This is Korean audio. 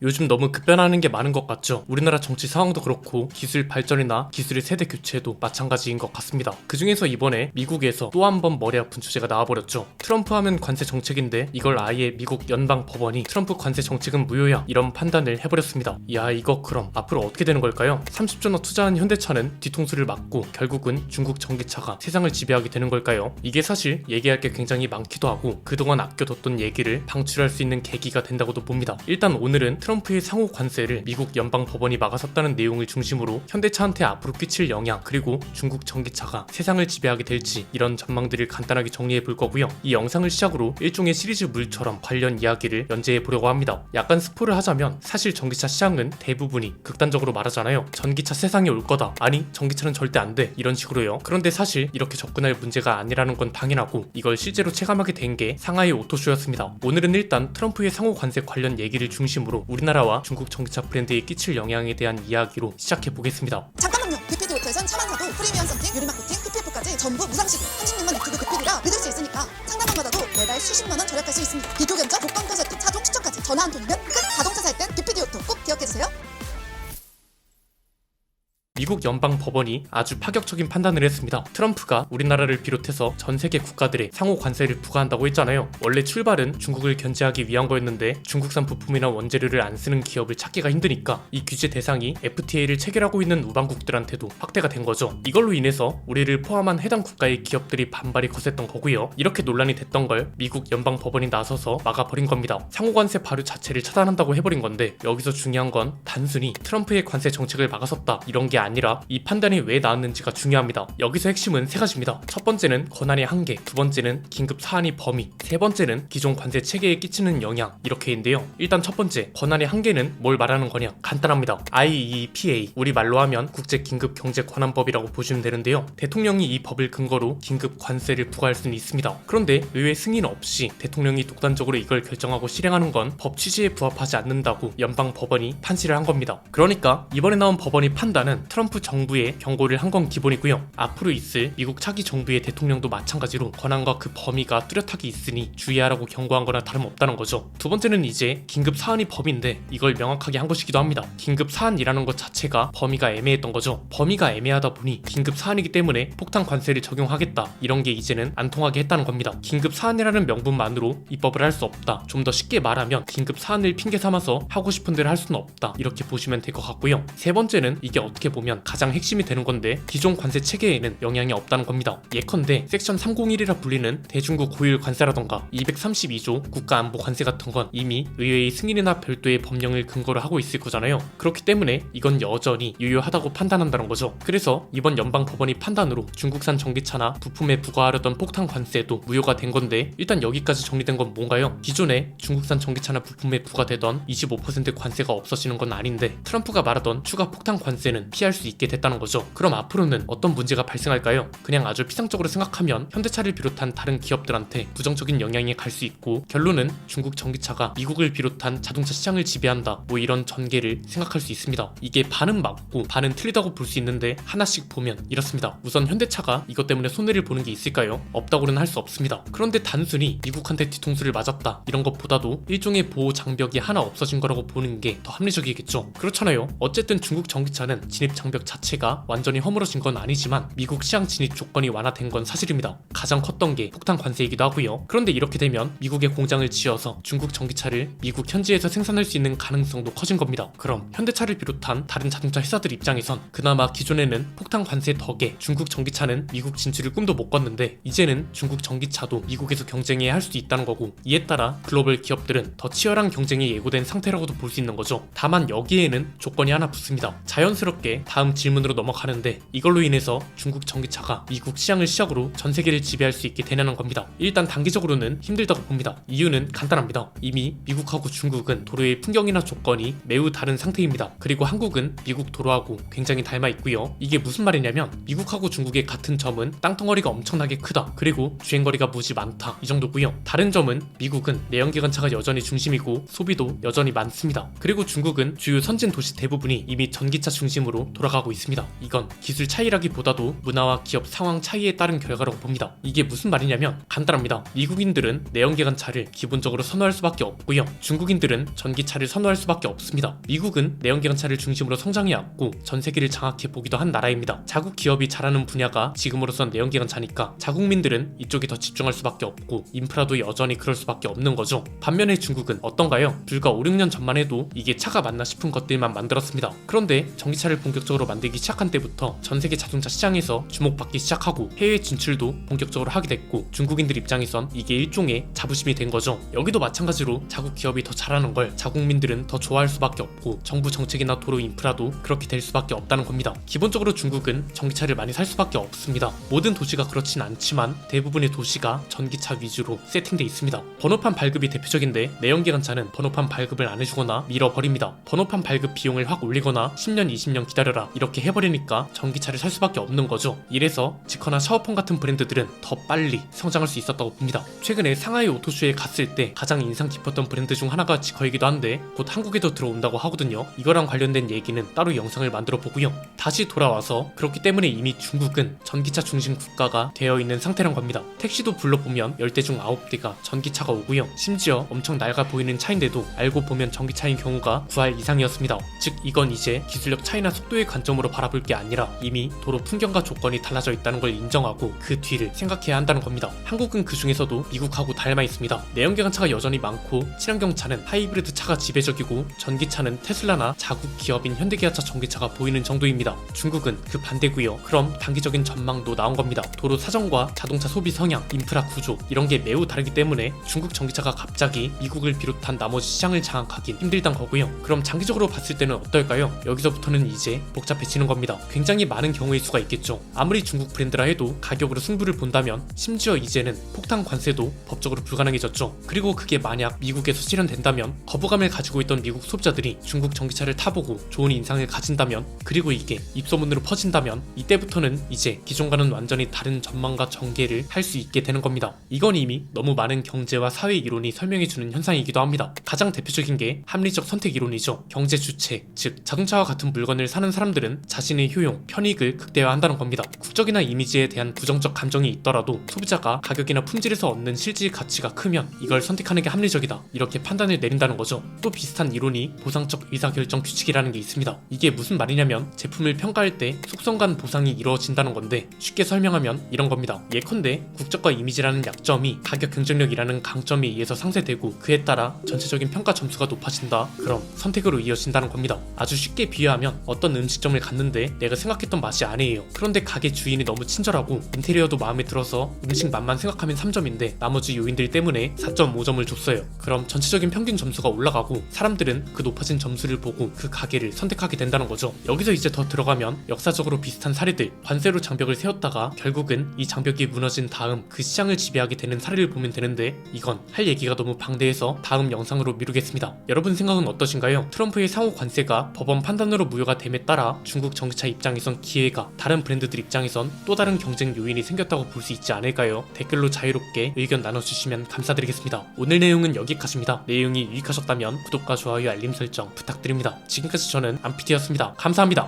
요즘 너무 급변하는 게 많은 것 같죠. 우리나라 정치 상황도 그렇고 기술 발전이나 기술의 세대 교체도 마찬가지인 것 같습니다. 그 중에서 이번에 미국에서 또 한 번 머리 아픈 주제가 나와버렸죠. 트럼프 하면 관세 정책인데 이걸 아예 미국 연방 법원이 트럼프 관세 정책은 무효야 이런 판단을 해버렸습니다. 야, 이거 그럼 앞으로 어떻게 되는 걸까요? 30조나 투자한 현대차는 뒤통수를 맞고 결국은 중국 전기차가 세상을 지배하게 되는 걸까요? 이게 사실 얘기할 게 굉장히 많기도 하고 그동안 아껴뒀던 얘기를 방출할 수 있는 계기가 된다고도 봅니다. 일단 오늘은 트럼프의 상호 관세를 미국 연방 법원이 막아섰다는 내용을 중심으로 현대차한테 앞으로 끼칠 영향, 그리고 중국 전기차가 세상을 지배하게 될지 이런 전망들을 간단하게 정리해 볼 거고요. 이 영상을 시작으로 일종의 시리즈물처럼 관련 이야기를 연재해 보려고 합니다. 약간 스포를 하자면 사실 전기차 시장은 대부분이 극단적으로 말하잖아요. 전기차 세상에 올 거다, 아니 전기차는 절대 안 돼, 이런 식으로요. 그런데 사실 이렇게 접근할 문제가 아니라는 건 당연하고 이걸 실제로 체감하게 된 게 상하이 오토쇼였습니다. 오늘은 일단 트럼프의 상호 관세 관련 얘기를 중심으로 우리나라와 중국 전기차 브랜드에 끼칠 영향에 대한 이야기로 시작해 보겠습니다. 잠깐만요. DPD 오토에선 차만 사도 프리미엄 썬팅, 유리막 코팅, PPF까지 전부 무상시급 36만 액티브 DPD라 믿을 수 있으니까 상담만 받아도 매달 수십만 원 절약할 수 있습니다. 비교 견적, 조건가 세트, 차종 추천까지 전화 한 통이면 끝! 자동차 살 땐 DPD 오토 꼭 기억해주세요. 미국 연방 법원이 아주 파격적인 판단을 했습니다. 트럼프가 우리나라를 비롯해서 전 세계 국가들의 상호 관세를 부과한다고 했잖아요. 원래 출발은 중국을 견제하기 위한 거였는데 중국산 부품이나 원재료를 안 쓰는 기업을 찾기가 힘드니까 이 규제 대상이 FTA를 체결하고 있는 우방국들한테도 확대가 된 거죠. 이걸로 인해서 우리를 포함한 해당 국가의 기업들이 반발이 거셌던 거고요. 이렇게 논란이 됐던 걸 미국 연방 법원이 나서서 막아버린 겁니다. 상호 관세 발효 자체를 차단한다고 해버린 건데 여기서 중요한 건 단순히 트럼프의 관세 정책을 막아섰다 이런 게 아니라 이 판단이 왜 나왔는지가 중요합니다. 여기서 핵심은 세 가지입니다. 첫 번째는 권한의 한계, 두 번째는 긴급 사안의 범위, 세 번째는 기존 관세 체계에 끼치는 영향, 이렇게인데요. 일단 첫 번째, 권한의 한계는 뭘 말하는 거냐? 간단합니다. IEEPA, 우리 말로 하면 국제 긴급 경제 권한법이라고 보시면 되는데요. 대통령이 이 법을 근거로 긴급 관세를 부과할 수는 있습니다. 그런데 의회 승인 없이 대통령이 독단적으로 이걸 결정하고 실행하는 건 법 취지에 부합하지 않는다고 연방 법원이 판시를 한 겁니다. 그러니까 이번에 나온 법원의 판단은 트럼프 정부에 경고를 한 건 기본이고요. 앞으로 있을 미국 차기 정부의 대통령도 마찬가지로 권한과 그 범위가 뚜렷하게 있으니 주의하라고 경고한 거나 다름없다는 거죠. 두 번째는 이제 긴급 사안이 법인데 이걸 명확하게 한 것이기도 합니다. 긴급 사안이라는 것 자체가 범위가 애매했던 거죠. 범위가 애매하다 보니 긴급 사안이기 때문에 폭탄 관세를 적용하겠다 이런 게 이제는 안 통하게 했다는 겁니다. 긴급 사안이라는 명분만으로 입법을 할 수 없다. 좀 더 쉽게 말하면 긴급 사안을 핑계 삼아서 하고 싶은 대로 할 수는 없다. 이렇게 보시면 될 것 같고요. 세 번째는 이게 어떻게 보면 가장 핵심이 되는 건데 기존 관세 체계에는 영향이 없다는 겁니다. 예컨대 섹션 301이라 불리는 대중국 고율 관세라던가 232조 국가안보 관세 같은 건 이미 의회의 승인이나 별도의 법령을 근거로 하고 있을 거잖아요. 그렇기 때문에 이건 여전히 유효하다고 판단한다는 거죠. 그래서 이번 연방 법원의 판단으로 중국산 전기차나 부품에 부과하려던 폭탄 관세도 무효가 된 건데 일단 여기까지 정리된 건 뭔가요? 기존에 중국산 전기차나 부품에 부과되던 25% 관세가 없어지는 건 아닌데 트럼프가 말하던 추가 폭탄 관세는 피할 수 있게 됐다는 거죠. 그럼 앞으로는 어떤 문제가 발생할까요? 그냥 아주 피상적으로 생각하면 현대차를 비롯한 다른 기업들한테 부정적인 영향이 갈 수 있고 결론은 중국 전기차가 미국을 비롯한 자동차 시장을 지배한다 뭐 이런 전개를 생각할 수 있습니다. 이게 반은 맞고 반은 틀리다고 볼 수 있는데 하나씩 보면 이렇습니다. 우선 현대차가 이것 때문에 손해를 보는 게 있을까요? 없다고는 할 수 없습니다. 그런데 단순히 미국한테 뒤통수를 맞았다 이런 것보다도 일종의 보호 장벽이 하나 없어진 거라고 보는 게 더 합리적이겠죠. 그렇잖아요. 어쨌든 중국 전기차는 진입 장벽 자체가 완전히 허물어진 건 아니지만 미국 시장 진입 조건이 완화된 건 사실입니다. 가장 컸던 게 폭탄 관세이기도 하고요. 그런데 이렇게 되면 미국에 공장을 지어서 중국 전기차를 미국 현지에서 생산할 수 있는 가능성도 커진 겁니다. 그럼 현대차를 비롯한 다른 자동차 회사들 입장에선 그나마 기존에는 폭탄 관세 덕에 중국 전기차는 미국 진출을 꿈도 못 꿨는데 이제는 중국 전기차도 미국에서 경쟁해야 할 수도 있다는 거고 이에 따라 글로벌 기업들은 더 치열한 경쟁이 예고된 상태라고도 볼 수 있는 거죠. 다만 여기에는 조건이 하나 붙습니다. 자연스럽게 다음 질문으로 넘어가는데 이걸로 인해서 중국 전기차가 미국 시장을 시작으로 전 세계를 지배할 수 있게 되냐는 겁니다. 일단 단기적으로는 힘들다고 봅니다. 이유는 간단합니다. 이미 미국하고 중국은 도로의 풍경이나 조건이 매우 다른 상태입니다. 그리고 한국은 미국 도로하고 굉장히 닮아 있고요. 이게 무슨 말이냐면 미국하고 중국의 같은 점은 땅덩어리가 엄청나게 크다. 그리고 주행거리가 무지 많다. 이 정도고요. 다른 점은 미국은 내연기관차가 여전히 중심이고 소비도 여전히 많습니다. 그리고 중국은 주요 선진 도시 대부분이 이미 전기차 중심으로 돌아가고 있습니다. 이건 기술 차이라기보다도 문화와 기업 상황 차이에 따른 결과라고 봅니다. 이게 무슨 말이냐면 간단합니다. 미국인들은 내연기관차를 기본적으로 선호할 수밖에 없고요. 중국인들은 전기차를 선호할 수밖에 없습니다. 미국은 내연기관차를 중심으로 성장해왔고 전 세계를 장악해 보기도 한 나라입니다. 자국 기업이 잘하는 분야가 지금으로선 내연기관차니까 자국민들은 이쪽에 더 집중할 수밖에 없고 인프라도 여전히 그럴 수밖에 없는 거죠. 반면에 중국은 어떤가요? 불과 5, 6년 전만 해도 이게 차가 맞나 싶은 것들만 만들었습니다. 그런데 전기차를 본격적으로 만들기 시작한 때부터 전 세계 자동차 시장에서 주목받기 시작하고 해외 진출도 본격적으로 하게 됐고 중국인들 입장에선 이게 일종의 자부심이 된 거죠. 여기도 마찬가지로 자국 기업이 더 잘하는 걸 자국민들은 더 좋아할 수밖에 없고 정부 정책이나 도로 인프라도 그렇게 될 수밖에 없다는 겁니다. 기본적으로 중국은 전기차를 많이 살 수밖에 없습니다. 모든 도시가 그렇진 않지만 대부분의 도시가 전기차 위주로 세팅돼 있습니다. 번호판 발급이 대표적인데 내연기관차는 번호판 발급을 안 해주거나 밀어버립니다. 번호판 발급 비용을 확 올리거나 10년 20년 기다려라 이렇게 해버리니까 전기차를 살 수밖에 없는 거죠. 이래서 지커나 샤오펑 같은 브랜드들은 더 빨리 성장할 수 있었다고 봅니다. 최근에 상하이 오토쇼에 갔을 때 가장 인상 깊었던 브랜드 중 하나가 지커이기도 한데 곧 한국에도 들어온다고 하거든요. 이거랑 관련된 얘기는 따로 영상을 만들어 보고요. 다시 돌아와서 그렇기 때문에 이미 중국은 전기차 중심 국가가 되어 있는 상태란 겁니다. 택시도 불러보면 10대 중 9대가 전기차가 오고요. 심지어 엄청 낡아 보이는 차인데도 알고 보면 전기차인 경우가 9할 이상이었습니다. 즉 이건 이제 기술력 차이나 속도의 관점으로 바라볼 게 아니라 이미 도로 풍경과 조건이 달라져 있다는 걸 인정하고 그 뒤를 생각해야 한다는 겁니다. 한국은 그 중에서도 미국하고 닮아 있습니다. 내연기관차가 여전히 많고 친환경차는 하이브리드 차가 지배적이고 전기차는 테슬라나 자국 기업인 현대기아차 전기차가 보이는 정도입니다. 중국은 그 반대고요. 그럼 단기적인 전망도 나온 겁니다. 도로 사정과 자동차 소비 성향, 인프라 구조 이런 게 매우 다르기 때문에 중국 전기차가 갑자기 미국을 비롯한 나머지 시장을 장악하긴 힘들단 거고요. 그럼 장기적으로 봤을 때는 어떨까요? 여기서부터는 이제 복잡해지는 겁니다. 굉장히 많은 경우의 수가 있겠죠. 아무리 중국 브랜드라 해도 가격으로 승부를 본다면 심지어 이제는 폭탄 관세도 법적으로 불가능해졌죠. 그리고 그게 만약 미국에서 실현된다면 거부감을 가지고 있던 미국 소비자들이 중국 전기차를 타보고 좋은 인상을 가진다면 그리고 이게 입소문으로 퍼진다면 이때부터는 이제 기존과는 완전히 다른 전망과 전개를 할 수 있게 되는 겁니다. 이건 이미 너무 많은 경제와 사회 이론이 설명해주는 현상이기도 합니다. 가장 대표적인 게 합리적 선택 이론이죠. 경제 주체, 즉 자동차와 같은 물건을 사는 사람들은 자신의 효용, 편익을 극대화한다는 겁니다. 국적이나 이미지에 대한 부정적 감정이 있더라도 소비자가 가격이나 품질에서 얻는 실질 가치가 크면 이걸 선택하는 게 합리적이다. 이렇게 판단을 내린다는 거죠. 또 비슷한 이론이 보상적 의사결정 규칙이라는 게 있습니다. 이게 무슨 말이냐면 제품을 평가할 때 속성간 보상이 이루어진다는 건데 쉽게 설명하면 이런 겁니다. 예컨대 국적과 이미지라는 약점이 가격 경쟁력이라는 강점에 의해서 상쇄되고 그에 따라 전체적인 평가 점수가 높아진다. 그럼 선택으로 이어진다는 겁니다. 아주 쉽게 비유하면 어떤 음식점을 갔는데 내가 생각했던 맛이 아니에요. 그런데 가게 주인이 너무 친절하고 인테리어도 마음에 들어서 음식 맛만 생각하면 3점인데 나머지 요인들 때문에 4.5점을 줬어요. 그럼 전체적인 평균 점수가 올라가고 사람들은 그 높아진 점수를 보고 그 가게를 선택하게 된다는 거죠. 여기서 이제 더 들어가면 역사적으로 비슷한 사례들, 관세로 장벽을 세웠다가 결국은 이 장벽이 무너진 다음 그 시장을 지배하게 되는 사례를 보면 되는데 이건 할 얘기가 너무 방대해서 다음 영상으로 미루겠습니다. 여러분 생각은 어떠신가요? 트럼프의 상호 관세가 법원 판단으로 무효가 됨에 따라 중국 전기차 입장에선 기회가, 다른 브랜드들 입장에선 또 다른 경쟁 요인이 생겼다고 볼 수 있지 않을까요? 댓글로 자유롭게 의견 나눠주시면 감사드리겠습니다. 오늘 내용은 여기까지입니다. 내용이 유익하셨다면 구독과 좋아요, 알림 설정 부탁드립니다. 지금까지 저는 안피디였습니다. 감사합니다.